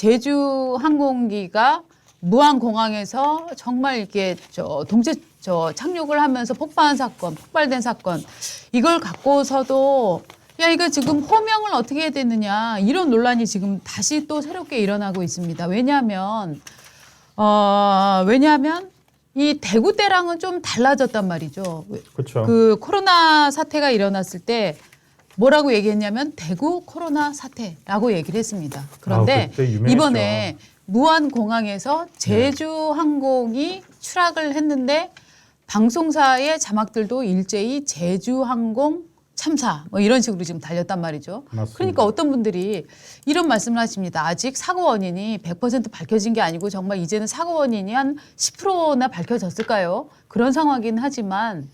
제주 항공기가 무안공항에서 정말 이렇게 동체 착륙을 하면서 폭발한 사건, 폭발된 사건 이걸 갖고서도 야 이거 지금 호명을 어떻게 해야 되느냐 이런 논란이 지금 다시 또 새롭게 일어나고 있습니다. 왜냐하면 이 대구 때랑은 좀 달라졌단 말이죠. 그렇죠. 그 코로나 사태가 일어났을 때 뭐라고 얘기했냐면 대구 코로나 사태라고 얘기를 했습니다. 그런데 이번에 무안공항에서 제주항공이 추락을 했는데 방송사의 자막들도 일제히 제주항공 참사 뭐 이런 식으로 지금 달렸단 말이죠. 맞습니다. 그러니까 어떤 분들이 이런 말씀을 하십니다. 아직 사고 원인이 100% 밝혀진 게 아니고 정말 이제는 사고 원인이 한 10%나 밝혀졌을까요? 그런 상황이긴 하지만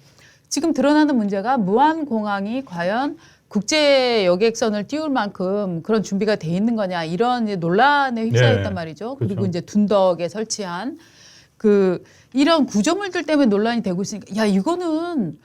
지금 드러나는 문제가 무안공항이 과연 국제 여객선을 띄울 만큼 그런 준비가 돼 있는 거냐 이런 논란에 휩싸였단 말이죠. 그렇죠. 그리고 이제 둔덕에 설치한 이런 구조물들 때문에 논란이 되고 있으니까 야 이거는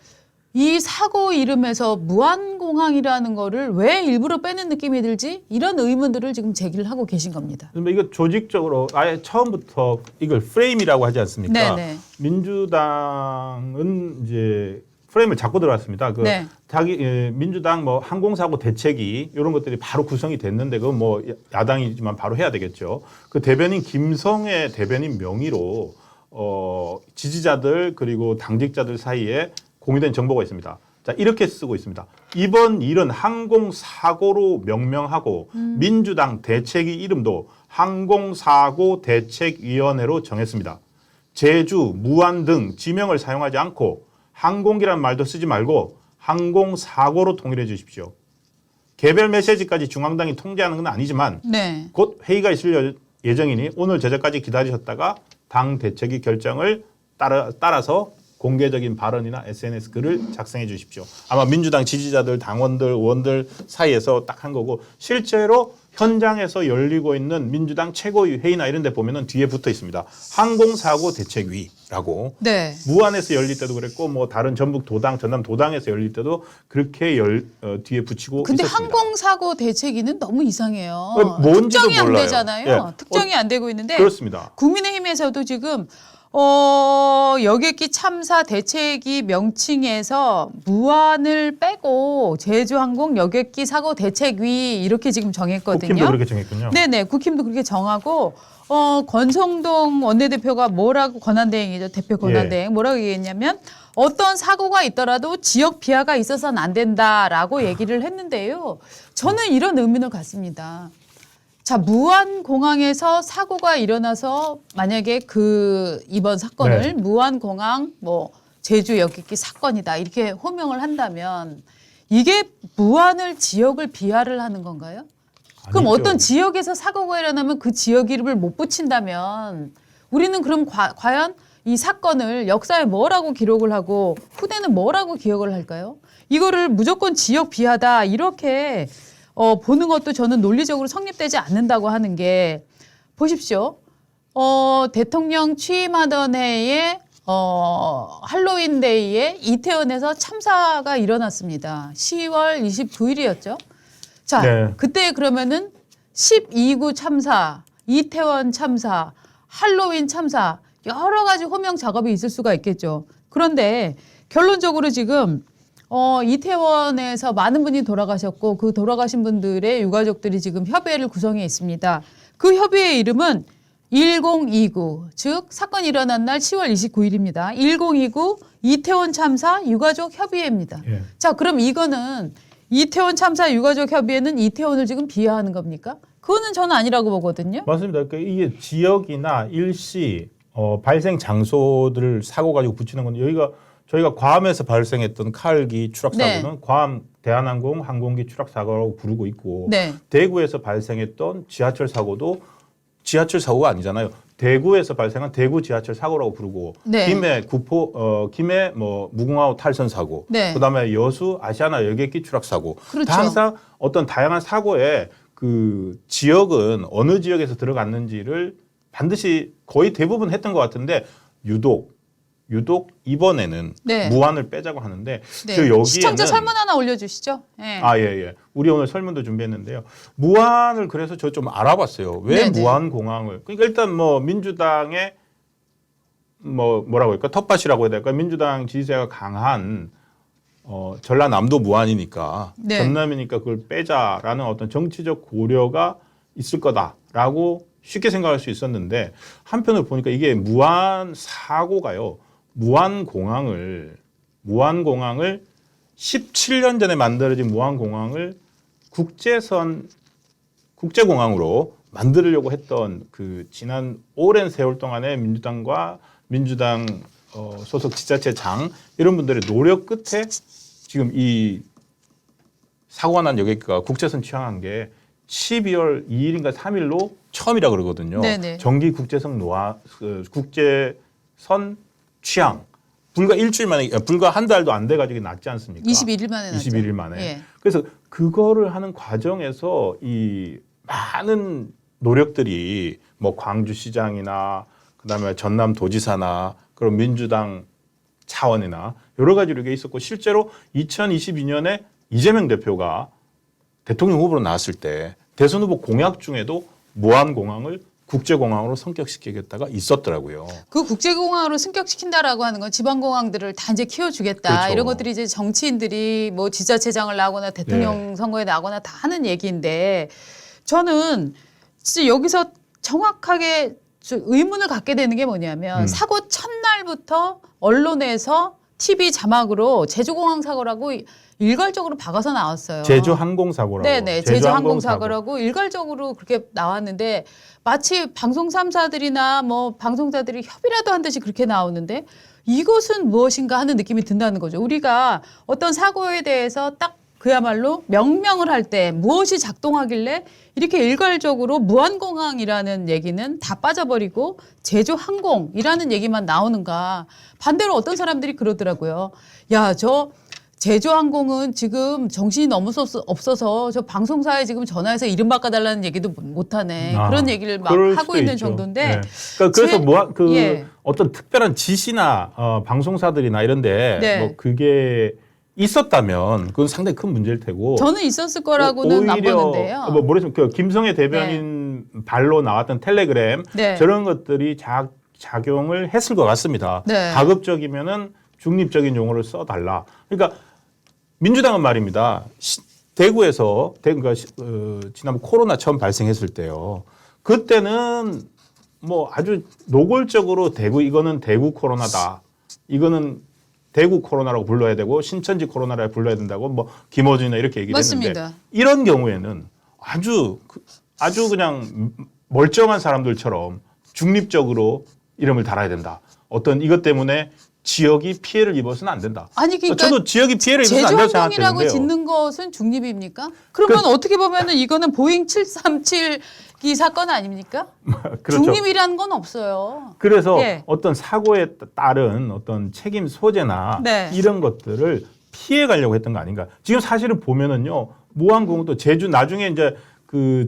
이 사고 이름에서 무안공항이라는 거를 왜 일부러 빼는 느낌이 들지? 이런 의문들을 지금 제기를 하고 계신 겁니다. 이거 조직적으로 아예 처음부터 이걸 프레임이라고 하지 않습니까? 네네. 민주당은 이제 프레임을 잡고 들어왔습니다. 네. 민주당 뭐 항공사고 대책위 이런 것들이 바로 구성이 됐는데 그건 뭐 야당이지만 바로 해야 되겠죠. 그 대변인 김성애 대변인 명의로 지지자들 그리고 당직자들 사이에 공유된 정보가 있습니다. 자, 이렇게 쓰고 있습니다. 이번 일은 항공사고로 명명하고 민주당 대책위 이름도 항공사고대책위원회로 정했습니다. 제주, 무안 등 지명을 사용하지 않고 항공기란 말도 쓰지 말고 항공사고로 통일해 주십시오. 개별 메시지까지 중앙당이 통제하는 건 아니지만 네. 곧 회의가 있을 예정이니 오늘 저녁까지 기다리셨다가 당 대책위 결정을 따라서 공개적인 발언이나 SNS 글을 작성해 주십시오. 아마 민주당 지지자들, 당원들, 의원들 사이에서 딱 한 거고 실제로 현장에서 열리고 있는 민주당 최고위 회의나 이런 데 보면은 뒤에 붙어 있습니다. 항공사고 대책위라고. 네. 무안에서 열릴 때도 그랬고 뭐 다른 전북 도당, 전남 도당에서 열릴 때도 그렇게 뒤에 붙이고 근데 있었습니다. 항공사고 대책위는 너무 이상해요. 뭔지도 특정이 안 몰라요. 되잖아요. 예. 특정이 안 되고 있는데 그렇습니다. 국민의힘에서도 지금 여객기 참사 대책위 명칭에서 무안을 빼고 제주항공 여객기 사고 대책위 이렇게 지금 정했거든요. 국힘도 그렇게 정했군요. 네네, 국힘도 그렇게 정하고 권성동 원내대표가 뭐라고 권한대행이죠. 대표 권한대행 뭐라고 얘기했냐면 어떤 사고가 있더라도 지역 비하가 있어서는 안 된다라고 얘기를 했는데요. 저는 이런 의문을 갖습니다. 자, 무안공항에서 사고가 일어나서 만약에 이번 사건을 무안공항 제주 여객기 사건이다 이렇게 호명을 한다면 이게 무안을 지역을 비하를 하는 건가요? 그럼 아니죠. 어떤 지역에서 사고가 일어나면 그 지역 이름을 못 붙인다면 우리는 그럼 과연 이 사건을 역사에 뭐라고 기록을 하고 후대는 뭐라고 기억을 할까요? 이거를 무조건 지역 비하다 이렇게 보는 것도 저는 논리적으로 성립되지 않는다고 하는 게 보십시오. 대통령 취임하던 해에 할로윈 데이에 이태원에서 참사가 일어났습니다. 10월 29일이었죠. 자, 네. 그때 그러면은 12구 참사, 이태원 참사, 할로윈 참사 여러 가지 호명 작업이 있을 수가 있겠죠. 그런데 결론적으로 지금 이태원에서 많은 분이 돌아가셨고 그 돌아가신 분들의 유가족들이 지금 협의회를 구성해 있습니다. 그 협의회 이름은 1029, 즉 사건이 일어난 날 10월 29일입니다. 1029 이태원 참사 유가족 협의회입니다. 예. 자, 그럼 이거는 이태원 참사 유가족 협의회는 이태원을 지금 비하하는 겁니까? 그거는 저는 아니라고 보거든요. 맞습니다. 그러니까 이게 지역이나 일시 발생 장소들을 사고 가지고 붙이는 건 저희가 괌에서 발생했던 칼기 추락 사고는 괌 대한항공 항공기 추락 사고라고 부르고 있고 대구에서 발생했던 지하철 사고도 지하철 사고가 아니잖아요. 대구에서 발생한 대구 지하철 사고라고 부르고 김해 무궁화호 탈선 사고, 그다음에 여수 아시아나 여객기 추락 사고. 그렇죠. 다 항상 어떤 다양한 사고에 그 지역은 어느 지역에서 들어갔는지를 반드시 거의 대부분 했던 것 같은데 유독 유독 이번에는 네. 무한을 빼자고 하는데 네. 저 여기에는 시청자 설문 하나 올려주시죠. 네. 예. 우리 오늘 설문도 준비했는데요. 무한을 그래서 저 좀 알아봤어요. 왜 네네. 무한공항을? 그러니까 일단 뭐 민주당의 뭐라고 할까 텃밭이라고 해야 될까 민주당 지지세가 강한 전라남도 무한이니까 네. 전남이니까 그걸 빼자라는 어떤 정치적 고려가 있을 거다라고 쉽게 생각할 수 있었는데 한편으로 보니까 이게 무한 사고가요. 무한공항을 17년 전에 만들어진 무한공항을 국제공항으로 만들려고 했던 그 지난 오랜 세월 동안의 민주당 소속 지자체장 이런 분들의 노력 끝에 지금 이 사고가 난 여객기가 국제선 취항한 게 12월 2일인가 3일로 처음이라 그러거든요. 네네. 정기 국제선 취항 불과 일주일 만에 불과 한 달도 안 돼 가지고 났지 않습니까? 21일 만에 났죠. 21일 만에. 예. 그래서 그거를 하는 과정에서 이 많은 노력들이 뭐 광주시장이나 그다음에 전남도지사나 그런 민주당 차원이나 여러 가지 이렇게 있었고 실제로 2022년에 이재명 대표가 대통령 후보로 나왔을 때 대선 후보 공약 중에도 무한공항을 국제공항으로 성격시키겠다가 있었더라고요. 그 국제공항으로 승격시킨다라고 하는 건 지방공항들을 다 이제 키워주겠다. 그렇죠. 이런 것들이 이제 정치인들이 뭐 지자체장을 나거나 대통령 네. 선거에 나거나 다 하는 얘기인데 저는 진짜 여기서 정확하게 의문을 갖게 되는 게 뭐냐면 사고 첫날부터 언론에서 TV 자막으로 제주공항 사고라고 일괄적으로 박아서 나왔어요. 제주 항공사고라고. 네네. 제주 항공사고라고 일괄적으로 그렇게 나왔는데 마치 방송 3사들이나 뭐 방송사들이 협의라도 한 듯이 그렇게 나오는데 이것은 무엇인가 하는 느낌이 든다는 거죠. 우리가 어떤 사고에 대해서 딱 그야말로 명명을 할 때 무엇이 작동하길래 이렇게 일괄적으로 무한공항이라는 얘기는 다 빠져버리고 제주항공이라는 얘기만 나오는가. 반대로 어떤 사람들이 그러더라고요. 야, 저 제주항공은 지금 정신이 너무 없어서 저 방송사에 지금 전화해서 이름 바꿔달라는 얘기도 못하네. 그런 얘기를 막 그럴 하고 수도 있는 있죠. 정도인데. 네. 그러니까 그래서 예. 어떤 특별한 지시나 방송사들이나 이런데 네. 뭐 그게 있었다면 그건 상당히 큰 문제일 테고. 저는 있었을 거라고는 안 보는데요. 뭐 모르겠으면 그 김성애 대변인 발로 나왔던 텔레그램 네. 저런 것들이 작용을 했을 것 같습니다. 네. 가급적이면은 중립적인 용어를 써달라. 그러니까 민주당은 말입니다. 대구에서 지난번 코로나 처음 발생했을 때요. 그때는 뭐 아주 노골적으로 이거는 대구 코로나다. 이거는 대구 코로나라고 불러야 되고 신천지 코로나라고 불러야 된다고 뭐 김어준이나 이렇게 얘기를 맞습니다. 했는데 이런 경우에는 아주 그냥 멀쩡한 사람들처럼 중립적으로 이름을 달아야 된다. 어떤 이것 때문에 지역이 피해를 입어서는 안 된다. 아니 그러니까 저도 지역이 피해를 입어서는 안 된다고 제주항공이라고 생각하는데요. 짓는 것은 중립입니까? 그러면 어떻게 보면은 이거는 보잉 737기 사건 아닙니까? 그렇죠. 중립이라는 건 없어요. 그래서 예. 어떤 사고에 따른 어떤 책임 소재나 네. 이런 것들을 피해 가려고 했던 거 아닌가. 지금 사실은 보면은요. 무한공항도 나중에 이제 그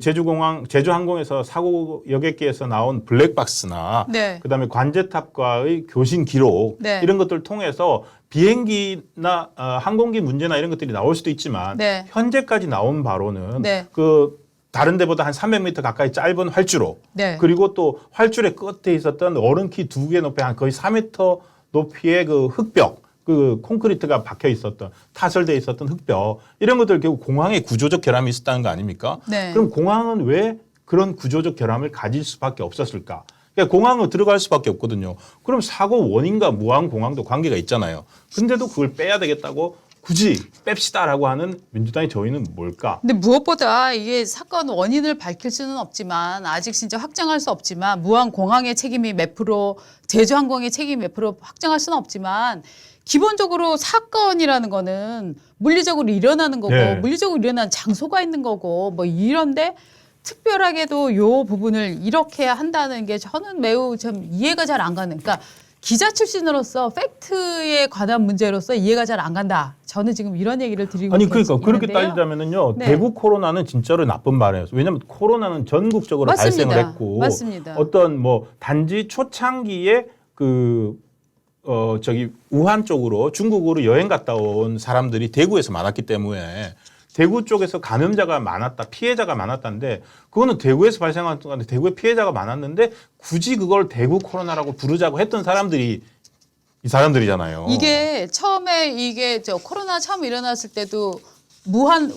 제주항공에서 사고 여객기에서 나온 블랙박스나 네. 그다음에 관제탑과의 교신 기록 네. 이런 것들을 통해서 비행기나 항공기 문제나 이런 것들이 나올 수도 있지만 네. 현재까지 나온 바로는 네. 그 다른 데보다 한 300m 가까이 짧은 활주로 네. 그리고 또 활줄의 끝에 있었던 얼음키 2개 높이 한 거의 4m 높이의 그 흙벽 그 콘크리트가 박혀 있었던 타설돼 있었던 흙벽 이런 것들 결국 공항에 구조적 결함이 있었다는 거 아닙니까? 네. 그럼 공항은 왜 그런 구조적 결함을 가질 수밖에 없었을까? 그러니까 공항은 들어갈 수밖에 없거든요. 그럼 사고 원인과 무한공항도 관계가 있잖아요. 근데도 그걸 빼야 되겠다고 굳이 뺍시다라고 하는 민주당의 저희는 뭘까? 근데 무엇보다 이게 사건 원인을 밝힐 수는 없지만 아직 진짜 확정할 수 없지만 무한공항의 책임이 몇 프로, 제주항공의 책임이 몇 프로 확정할 수는 없지만 기본적으로 사건이라는 거는 물리적으로 일어나는 거고 네. 물리적으로 일어나는 장소가 있는 거고 뭐 이런데 특별하게도 요 부분을 이렇게 한다는 게 저는 매우 좀 이해가 잘 안 가는. 그러니까 기자 출신으로서 팩트에 관한 문제로서 이해가 잘 안 간다. 저는 지금 이런 얘기를 드리고 아니 그러니까 그렇게 있는데요. 따지자면은요. 네. 대구 코로나는 진짜로 나쁜 말이에요. 왜냐하면 코로나는 전국적으로 맞습니다. 발생을 했고 맞습니다. 어떤 뭐 단지 초창기에 그 저기 우한 쪽으로 중국으로 여행 갔다 온 사람들이 대구에서 많았기 때문에 대구 쪽에서 감염자가 많았다, 피해자가 많았다는데 그거는 대구에서 발생한 건데 대구에 피해자가 많았는데 굳이 그걸 대구 코로나라고 부르자고 했던 사람들이 이 사람들이잖아요. 이게 처음에 이게 저 코로나 처음 일어났을 때도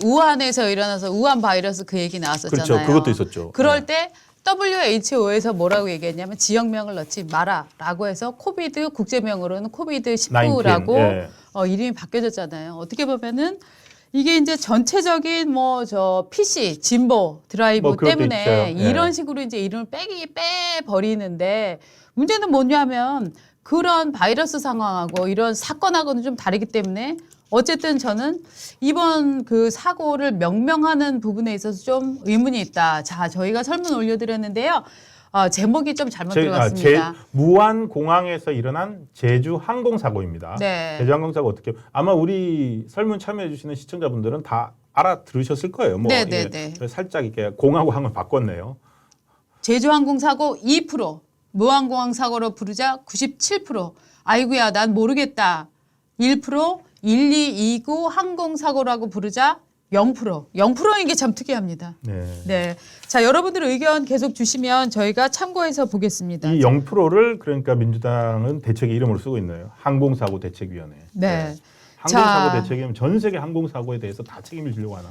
우한에서 일어나서 우한 바이러스 그 얘기 나왔었잖아요. 그렇죠. 그것도 있었죠. 그럴 때 WHO에서 뭐라고 얘기했냐면 지역명을 넣지 마라라고 해서 코비드 국제명으로는 코비드 19라고 예. 이름이 바뀌어졌잖아요. 어떻게 보면은 이게 이제 전체적인 뭐 저 PC 진보 드라이브 뭐 그것도 때문에 있죠. 예. 이런 식으로 이제 이름을 빼 버리는데 문제는 뭐냐면 그런 바이러스 상황하고 이런 사건하고는 좀 다르기 때문에 어쨌든 저는 이번 그 사고를 명명하는 부분에 있어서 좀 의문이 있다. 자, 저희가 설문 올려드렸는데요. 제목이 좀 잘못 들어갔습니다. 무안 공항에서 일어난 제주 항공 사고입니다. 네. 제주 항공 사고 어떻게 아마 우리 설문 참여해 주시는 시청자분들은 다 알아들으셨을 거예요. 뭐 네, 이게 네, 살짝 이렇게 공하고 항을 바꿨네요. 제주항공 사고 2%, 무안공항 사고로 부르자 97%. 아이고야, 난 모르겠다. 1%, 1229 항공 사고라고 부르자 0%. 0%인 게 참 특이합니다. 네. 네. 자, 여러분들 의견 계속 주시면 저희가 참고해서 보겠습니다. 이 0%를 그러니까 민주당은 대책의 이름으로 쓰고 있네요. 항공사고 대책위원회. 네. 항공사고 자. 대책위원회 전 세계 항공사고에 대해서 다 책임을 지려고 하나?